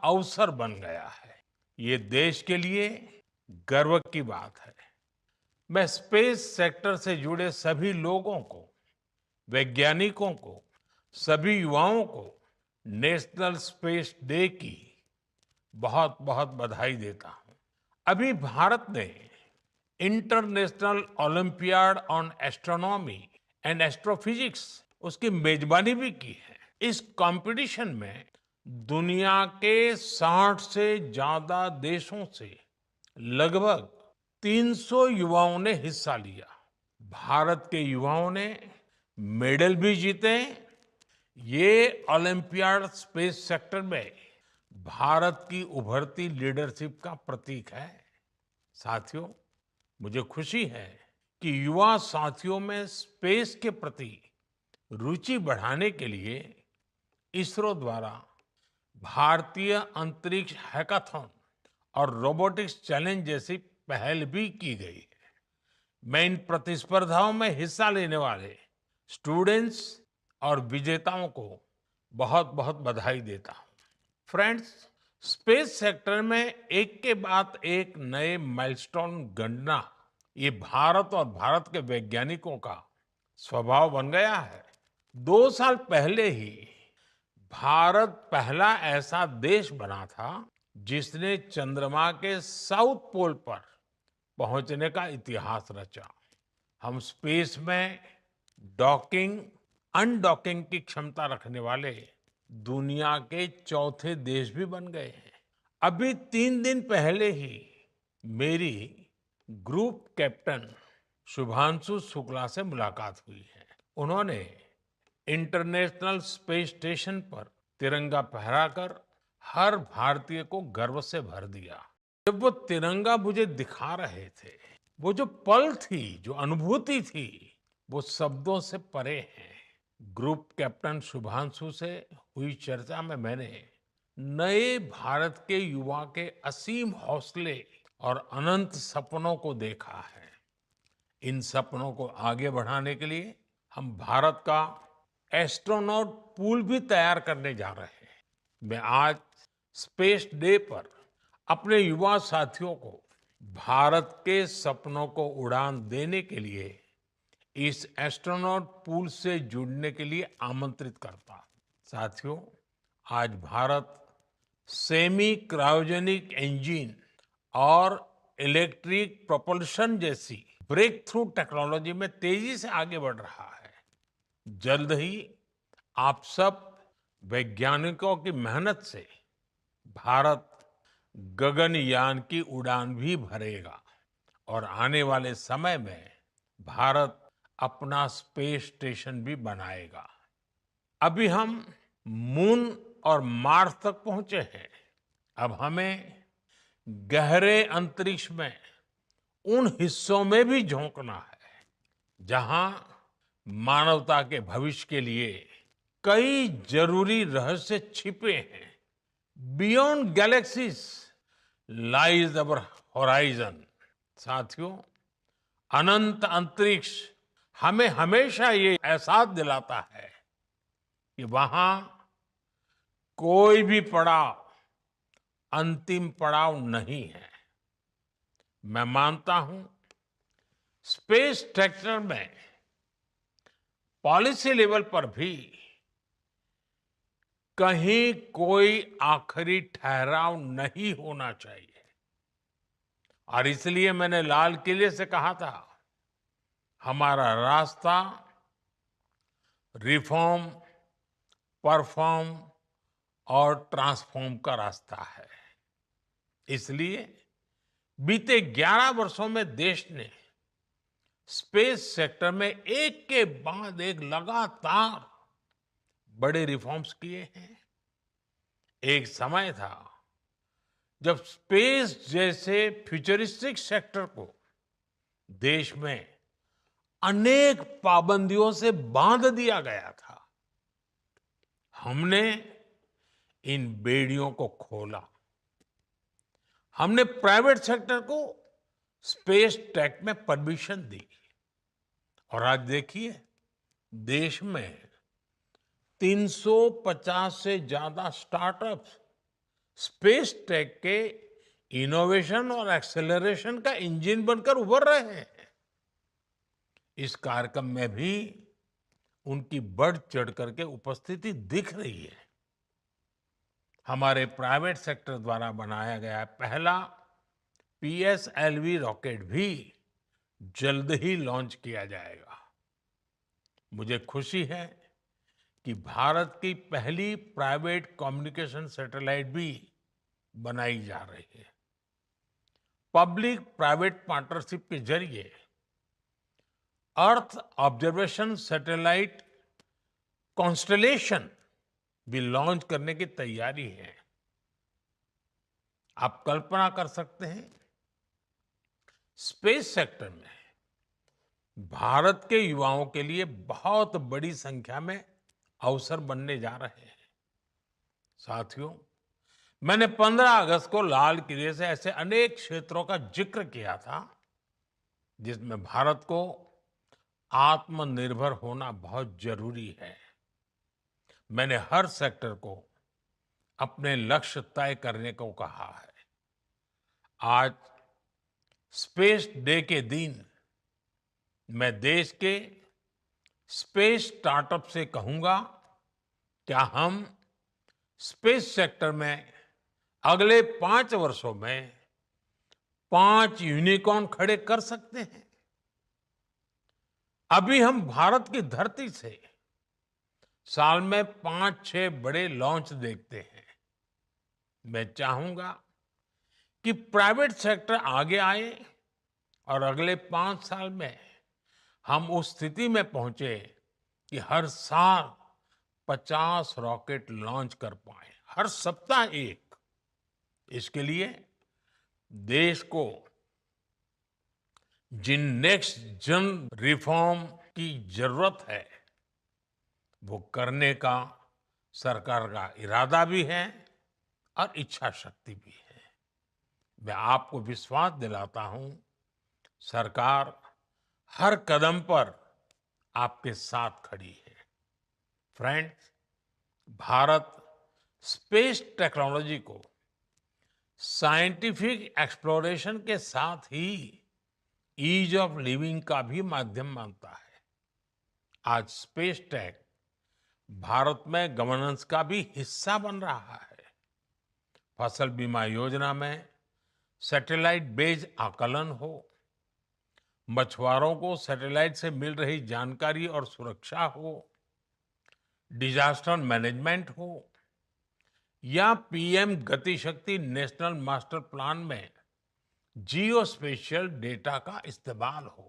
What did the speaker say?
अवसर बन गया है। ये देश के लिए गर्व की बात है। मैं स्पेस सेक्टर से जुड़े सभी लोगों को, वैज्ञानिकों को, सभी युवाओं को नेशनल स्पेस डे की बहुत बहुत बधाई देता हूं। अभी भारत ने international olympiad on astronomy and astrophysics उसकी मेजबानी भी की है। इस कंपटीशन में दुनिया के 60 से ज्यादा देशों से लगभग 300 युवाओं ने हिस्सा लिया। भारत के युवाओं ने मेडल भी जीते। ये ओलंपियाड स्पेस सेक्टर में भारत की उभरती लीडरशिप का प्रतीक है। साथियों, मुझे खुशी है कि युवा साथियों में स्पेस के प्रति रुचि बढ़ाने के लिए इसरो द्वारा भारतीय अंतरिक्ष हैकाथॉन और रोबोटिक्स चैलेंज जैसी पहल भी की गई है। मैं इन प्रतिस्पर्धाओं में हिस्सा लेने वाले स्टूडेंट्स और विजेताओं को बहुत बहुत बधाई देता हूं। फ्रेंड्स, स्पेस सेक्टर में एक के बाद एक नए माइलस्टोन गणना ये भारत और भारत के वैज्ञानिकों का स्वभाव बन गया है। 2 साल पहले ही भारत पहला ऐसा देश बना था जिसने चंद्रमा के साउथ पोल पर पहुंचने का इतिहास रचा। हम स्पेस में डॉकिंग, अनडॉकिंग की क्षमता रखने वाले दुनिया के चौथे देश भी बन गए हैं। अभी 3 दिन पहले ही मेरी ग्रुप कैप्टन शुभांशु शुक्ला से मुलाकात हुई है। उन्होंने इंटरनेशनल स्पेस स्टेशन पर तिरंगा फहराकर हर भारतीय को गर्व से भर दिया। जब वो तिरंगा मुझे दिखा रहे थे, वो जो पल थी, जो अनुभूति थी, वो शब्दों से परे है। ग्रुप कैप्टन शुभांशु से हुई चर्चा में मैंने नए भारत के युवा के असीम हौसले और अनंत सपनों को देखा है। इन सपनों को आगे बढ़ाने के लिए हम भारत का एस्ट्रोनॉट पूल भी तैयार करने जा रहे हैं। मैं आज स्पेस डे पर अपने युवा साथियों को भारत के सपनों को उड़ान देने के लिए इस एस्ट्रोनॉट पूल से जुड़ने के लिए आमंत्रित करता हूं। साथियों, आज भारत सेमी क्रायोजेनिक इंजन और इलेक्ट्रिक प्रोपल्शन जैसी ब्रेक थ्रू टेक्नोलॉजी में तेजी से आगे बढ़ रहा है। जल्द ही आप सब वैज्ञानिकों की मेहनत से भारत गगनयान की उड़ान भी भरेगा और आने वाले समय में भारत अपना स्पेस स्टेशन भी बनाएगा। अभी हम मून और मार्स तक पहुंचे हैं। अब हमें गहरे अंतरिक्ष में उन हिस्सों में भी झोंकना है जहां मानवता के भविष्य के लिए कई जरूरी रहस्य छिपे हैं। बियॉन्ड गैलेक्सीज लाइज अवर होराइजन। साथियों, अनंत अंतरिक्ष हमें हमेशा ये एहसास दिलाता है कि वहां कोई भी पड़ाव अंतिम पड़ाव नहीं है। मैं मानता हूं स्पेस सेक्टर में पॉलिसी लेवल पर भी कहीं कोई आखिरी ठहराव नहीं होना चाहिए। और इसलिए मैंने लाल किले से कहा था, हमारा रास्ता रिफॉर्म, परफॉर्म और ट्रांसफॉर्म का रास्ता है। इसलिए बीते 11 वर्षों में देश ने स्पेस सेक्टर में एक के बाद एक लगातार बड़े रिफॉर्म्स किए हैं। एक समय था जब स्पेस जैसे फ्यूचरिस्टिक सेक्टर को देश में अनेक पाबंदियों से बांध दिया गया था। हमने इन बेड़ियों को खोला। हमने प्राइवेट सेक्टर को स्पेस टेक में परमिशन दी और आज देखिए, देश में 350 से ज्यादा स्टार्टअप्स स्पेस टेक के इनोवेशन और एक्सेलरेशन का इंजन बनकर उभर रहे हैं। इस कार्यक्रम में भी उनकी बढ़ चढ़ करके उपस्थिति दिख रही है। हमारे प्राइवेट सेक्टर द्वारा बनाया गया पहला पीएसएलवी रॉकेट भी जल्द ही लॉन्च किया जाएगा। मुझे खुशी है कि भारत की पहली प्राइवेट कम्युनिकेशन सैटेलाइट भी बनाई जा रही है। पब्लिक प्राइवेट पार्टनरशिप के जरिए अर्थ ऑब्जर्वेशन सैटेलाइट कॉन्स्टलेशन भी लॉन्च करने की तैयारी है। आप कल्पना कर सकते हैं, स्पेस सेक्टर में भारत के युवाओं के लिए बहुत बड़ी संख्या में अवसर बनने जा रहे हैं। साथियों, मैंने 15 अगस्त को लाल किले से ऐसे अनेक क्षेत्रों का जिक्र किया था जिसमें भारत को आत्मनिर्भर होना बहुत जरूरी है। मैंने हर सेक्टर को अपने लक्ष्य तय करने को कहा है। आज स्पेस डे के दिन मैं देश के स्पेस स्टार्टअप से कहूंगा, क्या हम स्पेस सेक्टर में अगले 5 वर्षों में 5 यूनिकॉर्न खड़े कर सकते हैं? अभी हम भारत की धरती से साल में 5-6 बड़े लॉन्च देखते हैं। मैं चाहूंगा कि प्राइवेट सेक्टर आगे आए और अगले 5 साल में हम उस स्थिति में पहुंचे कि हर साल 50 रॉकेट लॉन्च कर पाए, हर सप्ताह एक। इसके लिए देश को जिन नेक्स्ट जन रिफॉर्म की जरूरत है वो करने का सरकार का इरादा भी है और इच्छा शक्ति भी है। मैं आपको विश्वास दिलाता हूं, सरकार हर कदम पर आपके साथ खड़ी है। फ्रेंड्स, भारत स्पेस टेक्नोलॉजी को साइंटिफिक एक्सप्लोरेशन के साथ ही ईज ऑफ लिविंग का भी माध्यम मानता है। आज स्पेस टेक भारत में गवर्नेंस का भी हिस्सा बन रहा है। फसल बीमा योजना में सैटेलाइट बेस्ड आकलन हो, मछुआरों को सैटेलाइट से मिल रही जानकारी और सुरक्षा हो, डिजास्टर मैनेजमेंट हो, या पीएम गति शक्ति नेशनल मास्टर प्लान में जियो स्पेशियल डेटा का इस्तेमाल हो,